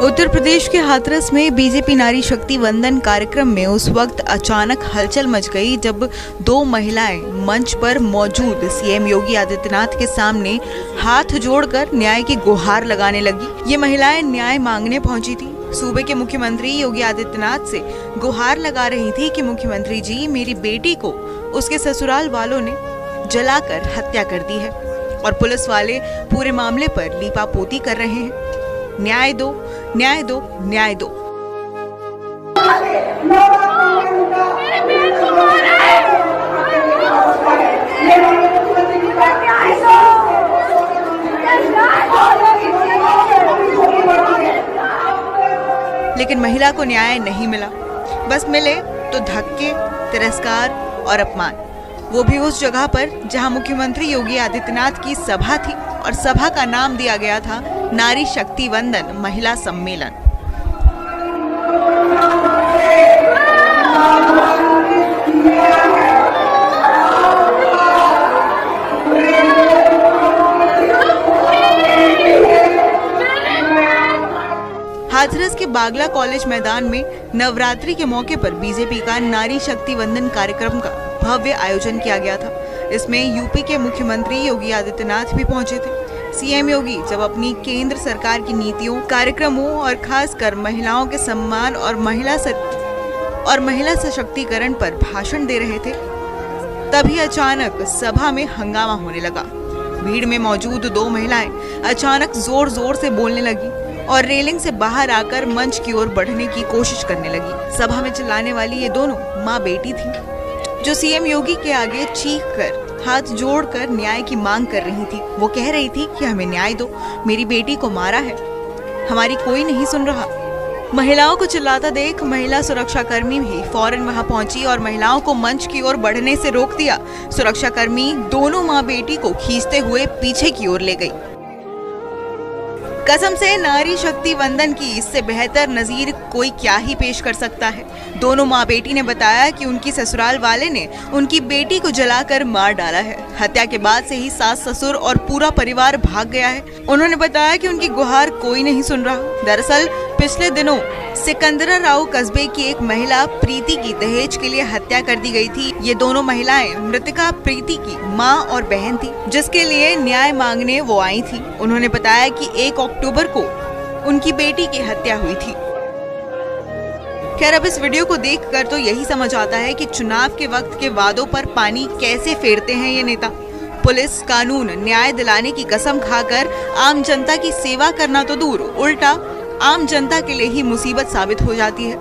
उत्तर प्रदेश के हाथरस में बीजेपी नारी शक्ति वंदन कार्यक्रम में उस वक्त अचानक हलचल मच गई जब दो महिलाएं मंच पर मौजूद सीएम योगी आदित्यनाथ के सामने हाथ जोड़कर न्याय की गुहार लगाने लगी। ये महिलाएं न्याय मांगने पहुंची थी। सूबे के मुख्यमंत्री योगी आदित्यनाथ से गुहार लगा रही थी कि मुख्यमंत्री जी, मेरी बेटी को उसके ससुराल वालों ने जलाकर हत्या कर दी है और पुलिस वाले पूरे मामले पर लीपापोती कर रहे हैं। न्याय दो, न्याय दो, न्याय दो। लेकिन महिला को न्याय नहीं मिला। बस मिले तो धक्के, तिरस्कार और अपमान, वो भी उस जगह पर जहां मुख्यमंत्री योगी आदित्यनाथ की सभा थी और सभा का नाम दिया गया था नारी शक्ति वंदन महिला सम्मेलन। हाथरस के बागला कॉलेज मैदान में नवरात्रि के मौके पर बीजेपी का नारी शक्ति वंदन कार्यक्रम का भव्य आयोजन किया गया था। इसमें यूपी के मुख्यमंत्री योगी आदित्यनाथ भी पहुंचे थे। सीएम योगी जब अपनी केंद्र सरकार की नीतियों, कार्यक्रमों और खासकर महिलाओं के सम्मान और महिला सशक्तिकरण पर भाषण दे रहे थे, तभी अचानक सभा में हंगामा होने लगा। भीड़ में मौजूद दो महिलाएं अचानक जोर जोर से बोलने लगी और रेलिंग से बाहर आकर मंच की ओर बढ़ने की कोशिश करने लगी। सभा में चिल्लाने वाली ये दोनों माँ बेटी थी, जो सीएम योगी के आगे चीख कर, हाथ जोड़कर न्याय की मांग कर रही थी। वो कह रही थी कि हमें न्याय दो, मेरी बेटी को मारा है, हमारी कोई नहीं सुन रहा। महिलाओं को चिल्लाता देख महिला सुरक्षा कर्मी भी फौरन वहां पहुंची और महिलाओं को मंच की ओर बढ़ने से रोक दिया। सुरक्षा कर्मी दोनों माँ बेटी को खींचते हुए पीछे की ओर ले गई। कसम से नारी शक्ति वंदन की इससे बेहतर नजीर कोई क्या ही पेश कर सकता है। दोनों माँ बेटी ने बताया कि उनकी ससुराल वाले ने उनकी बेटी को जलाकर मार डाला है। हत्या के बाद से ही सास ससुर और पूरा परिवार भाग गया है। उन्होंने बताया कि उनकी गुहार कोई नहीं सुन रहा। दरअसल पिछले दिनों सिकंदराराव कस्बे की एक महिला प्रीति की दहेज के लिए हत्या कर दी गई थी। ये दोनों महिलाएं मृतका प्रीति की माँ और बहन थी, जिसके लिए न्याय मांगने वो आई थी। उन्होंने बताया कि 1 अक्टूबर को उनकी बेटी की हत्या हुई थी। खैर, अब इस वीडियो को देखकर तो यही समझ आता है कि चुनाव के वक्त के वादों पर पानी कैसे फेरते हैं ये नेता। पुलिस, कानून, न्याय दिलाने की कसम खाकर आम जनता की सेवा करना तो दूर, उल्टा आम जनता के लिए ही मुसीबत साबित हो जाती है।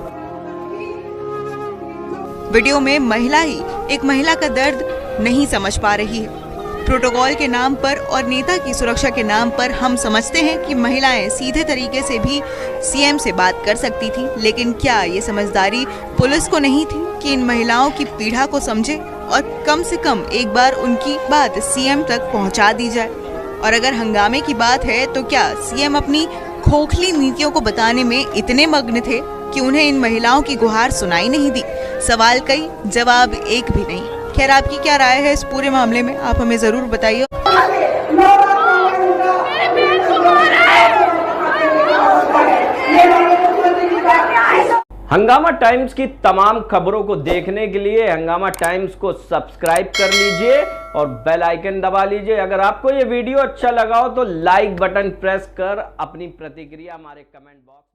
वीडियो में महिला ही एक महिला का दर्द नहीं समझ पा रही है। प्रोटोकॉल के नाम पर और नेता की सुरक्षा के नाम पर हम समझते हैं कि महिलाएं सीधे तरीके से भी सीएम से बात कर सकती थी, लेकिन क्या ये समझदारी पुलिस को नहीं थी कि इन महिलाओं की पीड़ा को समझे और कम से कम एक बार उनकी बात सीएम तक पहुंचा दी जाए? और अगर हंगामे की बात है तो क्या सीएम अपनी खोखली नीतियों को बताने में इतने मग्न थे कि उन्हें इन महिलाओं की गुहार सुनाई नहीं दी? सवाल कई, जवाब एक भी नहीं। खैर, आपकी क्या राय है इस पूरे मामले में, आप हमें जरूर बताइए। हंगामा टाइम्स की तमाम खबरों को देखने के लिए हंगामा टाइम्स को सब्सक्राइब कर लीजिए और बेल आइकन दबा लीजिए। अगर आपको ये वीडियो अच्छा लगा हो तो लाइक बटन प्रेस कर अपनी प्रतिक्रिया हमारे कमेंट बॉक्स